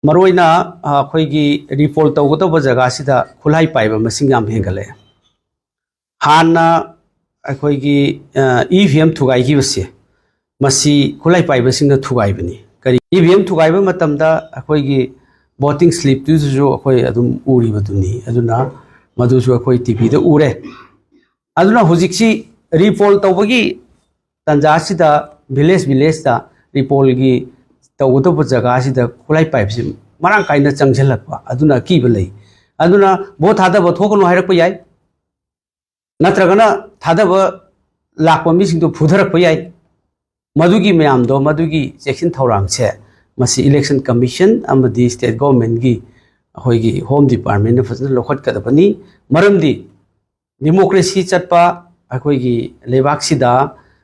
मरोइना अखोइगी repoll तौगदब जगह खुलाई पाइब मसिंग याम हेंगले हाना अखोइगी EVM थुगाइगिबसे मसी खुलाई पाइबसिंग थुगाइबनी करी ईवीएम थुगाइब मतमदा अखोइगी वोटिंग स्लिप तुजु अखोइ अदुम उरिबदुनी अदुना मदुजु अखोइ टीवी द उरे अदुना हुजिक्सी रिपोल तौबगी तंजासिदा विलेज दा रिपोल गी तौगदब जगह खुलाई पाइबसे मरांग काइना चंगझलकपा अदुना कीब लई अदुना भोट थादब थोकनु हाइरकप याय नत्रगना थादब लाकपा मिसिंदो फुधरकप याय मदुगी मयामदो मदुगी चेक्सिन थौरांगसे मसी इलेक्शन कमीशन अमदी स्टेट गवर्नमेंट गी अखोइगी होम डिपार्टमेंट ने फजन लोखटकदबनी मरमदी डेमोक्रेसी चटपा अखोइगी लेबाक्सिदा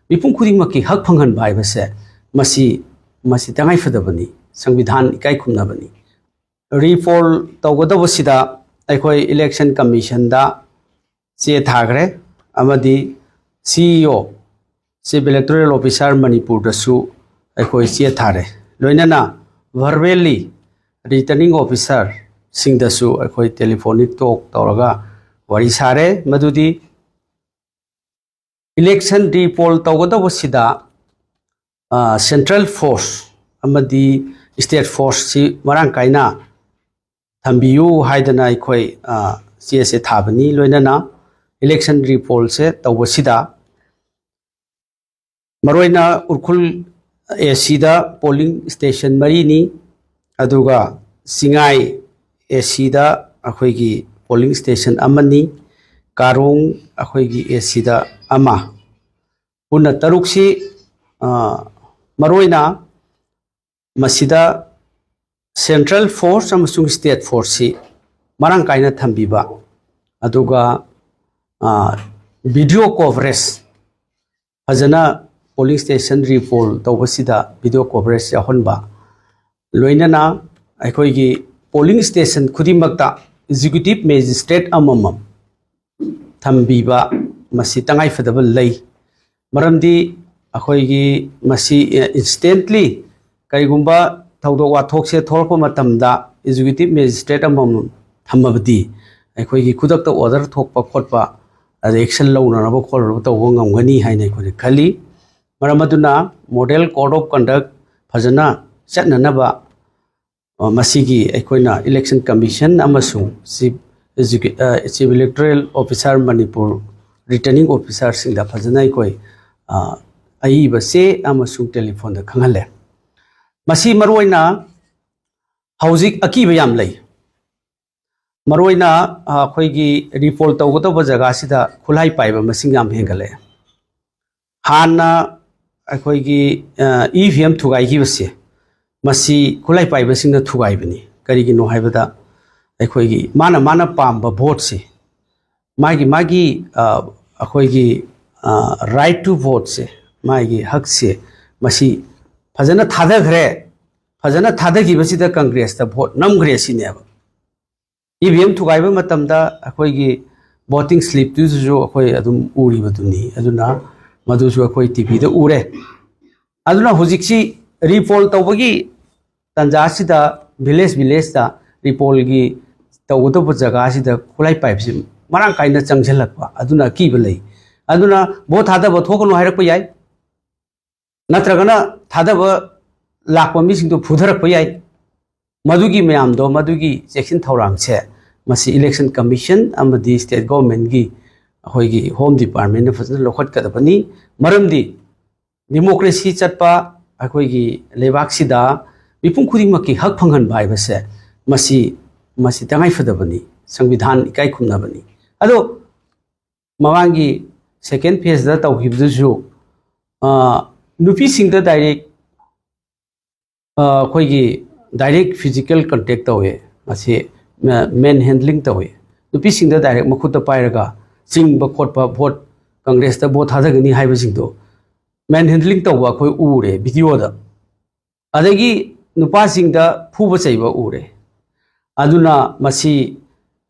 मिपुं खुदिमकी हक फंगन बाइबसे मसी तंगाई फदबनी संविधान इकाई खुमनबनी रिपोल तौगदबसिदा अखोइ इलेक्शन कमीशन दा चे थागरे अमदी CEO chief electoral officer Manipur दसु अखोइ चे थारे लोइनना वर्बेली रिटर्निंग ऑफिसर सिंगदसु अखोइ टेलीफोनिक टॉक तौरगा वरी सारे मदुदी इलेक्शन रिपोल तौगदबसिदा सेंट्रल फोर्स अमदी स्टेट फोर्स सी मरांग काइना थंबियु हाइदना अखोइ चे से थाबनी लोइनना इलेक्शन रिपोल से तौबसिदा मरोइना उरखुल एसीदा पोलिंग स्टेशन मरीनी अदुगा सिंगाई एसीदा अखोइगी पोलिंग स्टेशन अमनी कारोंग अखोइगी एसीदा अमा पुना तरुक्सी मरोइना मसिदा सेंट्रल फोर्स अमसुंग स्टेट फोर्स सी मरांग काइना थंबिबा अदुगा वीडियो कवरेज फजना पोलिंग स्टेशन रिपोल तौबसिदा वीडियो कवरेज याहनबा लोइनना अखोइगी पोलिंग स्टेशन खुदिमक्ता एग्जीक्यूटिव मैजिस्ट्रेट अममम थंबिबा मसी तंगाई फदब लई मरमदी अखोइगी मसी इंस्टेंटली कईगुंबा थौदोक वाथोकसे थोरप मतमदा एग्जीक्यूटिव मैजिस्ट्रेट अममम थमबदी अखोइगी खुदक्ता ऑर्डर थोकपा खोटपा एक्शन लौनरब खोलरब तौबो ngamgani haina अखोइ खली मरमदुना मॉडल कोड ऑफ कंडक्ट फजना चटननबा मसीगी अखोइना इलेक्शन कमीशन अमसुंग chief electoral officer Manipur returning officer सिंगदा फजना अखोइ अईबसे अमसुंग टेलीफोन दा खंगले मसी मरोइना हौजिक अकीब याम लई मरोइना अखोइगी रिपोल तौगदब जगह सिदा खुलाई पाइब मसिंग याम हेंगले हाना अखोइगी ईवीएम थुगाइगिबसे मसी खुलाई पाइबसिंग थुगाइबनी करिगिनो हाइबदा अखोइगी माना पाम्बा भोट से मागी अखोइगी राइट टू वोट से मागी हक से मसी फजना थादग्रे फजना थादगिबसिदा कांग्रेस दा भोट नमग्रे सिनेब ईवीएम थुगाइब मतमदा अखोइगी वोटिंग स्लिप तुजु अखोइ अदुम उरिबदुनी अदुना मदुजु अखोइ टीवी द उरे अदुना हुजिक्सी रिपोल तौबगी तंजासिदा विलेज दा रिपोल गी तौगदब जगह खुलाई पाइबसे मरांग काइना चंगझलकपा अदुना कीब लई अदुना भोट थादब थोकनु हाइरकप याय नत्रगना थादब लाकपा मिसिंदो फुधरकप याय मदुगी मयामदो मदुगी चेक्सिन थौरांगसे मसी इलेक्शन कमीशन अमदी स्टेट गवर्नमेंट गी अखोइगी होम डिपार्टमेंट ने फजन लोखटकदबनी मरमदी डेमोक्रेसी चटपा अखोइगी लेबाक्सिदा मिपुं खुदिमकी हक फंगन बाइबसे मसी तंगाई फदबनी संविधान इकाई खुमनबनी अदो मवांगी सेकेंड फेज दा तौहिबदुजु नुपी सिंगदा डायरेक्ट अखोइगी डायरेक्ट फिजिकल कांटेक्ट तौए मसी मैन हैंडलिंग तौए नुपी सिंगदा डायरेक्ट मखुत पाइरगा चिंग खोटपा भोट कांग्रेस दा भोट थादगनी हाइबसिंगदो मैन हैंडलिंग तौबा अखोइ उरे वीडियो दा अदगी नुपा सिंगदा फुब चैबा उरे अदुना मसी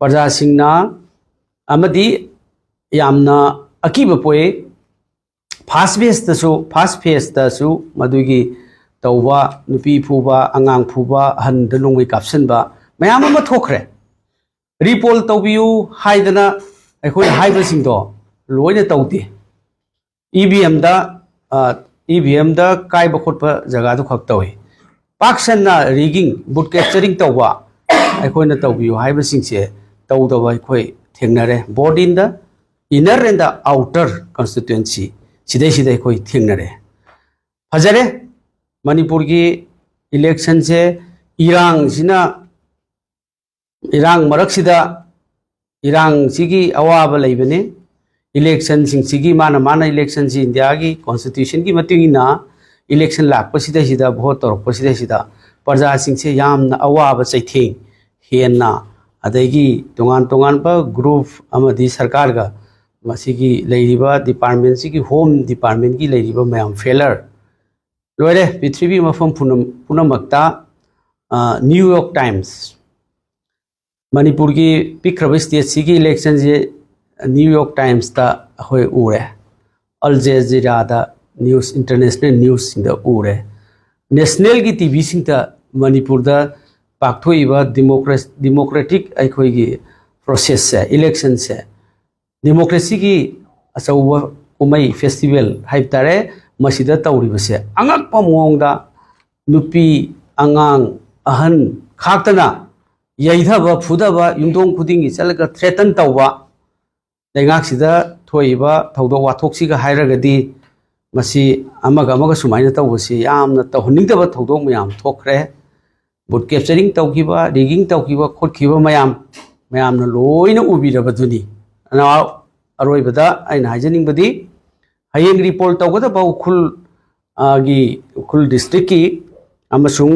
प्रजा सिंगना अमदी यामना अकीब पोए फास्ट फेज तसु मदुगी तौबा नुपी फुबा अंगांग फुबा हन दनोंगै कापसनबा मयाम अमा थोखरे रिपोल तौबियु हाइदना अखोय हाइबसिंदो लोइना तौदे EVM दा काय बखोटपा जगह दो खक तौवे पाक्सना रिगिंग बुट कैप्चरिंग तौबा अखोयना तौबियु हाइबसिंगसे तौदबा अखोय थेंगनरे both in the inner and the outer constituency सिदे अखोय थेंगनरे फजरे मणिपुर की इलेक्शन से इरांग मरक्सिदा इरांग सिगी अवाब लैबने इलेक्शन सिंगी माना माना इलेक्शन से इंडिया की कॉन्स्टिट्यूशन की मतिंगिना इलेक्शन लापसिदा भोट तौरपसिदा प्रजा सिंसे यामना अवाब चैथें हेन्ना अदगी तोंगान तोंगान ग्रुप अमदी सरकार का मसिगी लैरिबा डिपार्टमेंट सिगी होम डिपार्टमेंट की लैरिबा मयाम फेलर लोरे पृथ्वी मफम पुनमक्ता न्यूयॉर्क टाइम्स मणिपुर की पिक्रब स्टेट सिगी इलेक्शन से न्यूयॉर्क टाइम्स ता होय उरे अल जजीरा दा न्यूज़ इंटरनेशनल न्यूज़ सिंग उरे नेशनल की टीवी सिंग ता मणिपुर दा पाक्थोइबा डेमोक्रेटिक अखोई की प्रोसेस से इलेक्शन से डेमोक्रेसी की अचौबा कुमई फेस्टिवल हाइब तारे मसीदा तौरीबसे अंगक्पा मोंगदा नुपी अंगांग अहन खाक्तना यैधबा फुदबा युमदोंग खुदिंगी चलगा थ्रेटन तौबा दैगाक्सिदा थोइबा थौदो वाथोक्सिगा हाइरगदी मसी अमगा अमगा सुमाइना तौबसी यामना तौहनिंगदबा थौदों मयाम थोखरे बुट कैप्चरिंग तौखिबा रिगिंग तौखिबा खोटखिबा मयामना लोइना उबिरबदुनी अना अरोइबदा आइना हाइजनिंगबदी हयेंग रिपोर्ट तौगदबा उखुल डिस्ट्रिक्ट की अमसुंग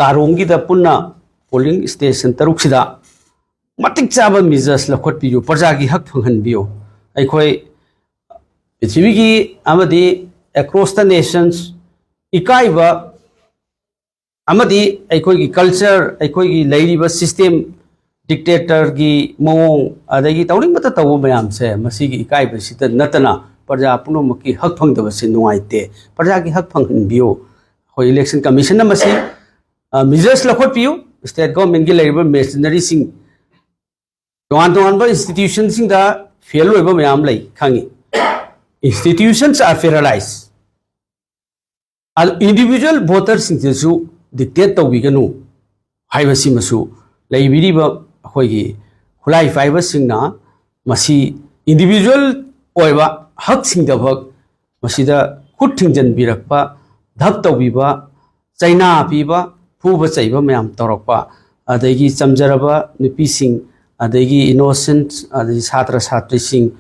कारोंगी दा पुन्ना पोलिंग स्टेशन तरुक्सिदा मतिक चाबा मिजर्स लखोटपियो प्रजा की हक फंगहनबियो अखोय पृथ्वी की अमदी अक्रॉस द नेशंस इकाइबा अमदी अखोय की कल्चर अखोय की लैरिबा सिस्टम डिक्टेटर की मौंग अदगी तौरिंग मत तौ मयाम से मसीगी इकाइबसिदा नतना प्रजा पुनमकी हक फंगदबसे नुआइते प्रजा की हक फंगहनबियो होय इलेक्शन कमीशन मसी मिजर्स लखोटपियो स्टेट गवर्नमेंट की लैरिबा मेशनरी सिंग तोान तोान इंस्टीट्यूशन फेल होइबा मयाम लै खांगी institutions are paralyse individual voter सिंगसु डिक्टेट तौबिगनु हाइबसिमसु लैबिरिबा अखोयगी खुलाई फाइबा सिंगना मसी इंडिविजुअल ओइबा हक सिंगदबक मसीदा खुद थिंजन बिरकपा धप तौबिबा चाइना पीबा फूबा चैबा मयाम तौरकपा अदगी चमजरबा नुपीसिंग अदगी इनोसेंट अदगी छात्र छात्रीसिंग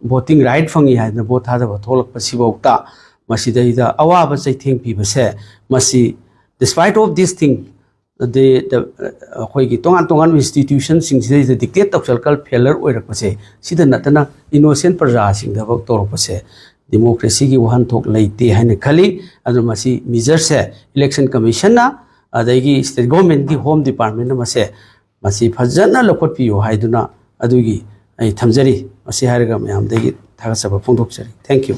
voting right fangi haidna vote thadaba tholakpa sibokta masidaida awaba chaitheng pibase masi despite of this thing the khoigi tongan institution sing sida dictate tawsalkal failure oirakpase sida natana innocent praja sing da bak torpase democracy ki wahan thok leite haine khali adu masi measure se election commission na adagi state government ki home department na mase masi phajana lokot piyo haiduna adugi ai thamjari masi harga mayam degi thagasaba phongdokjari thank you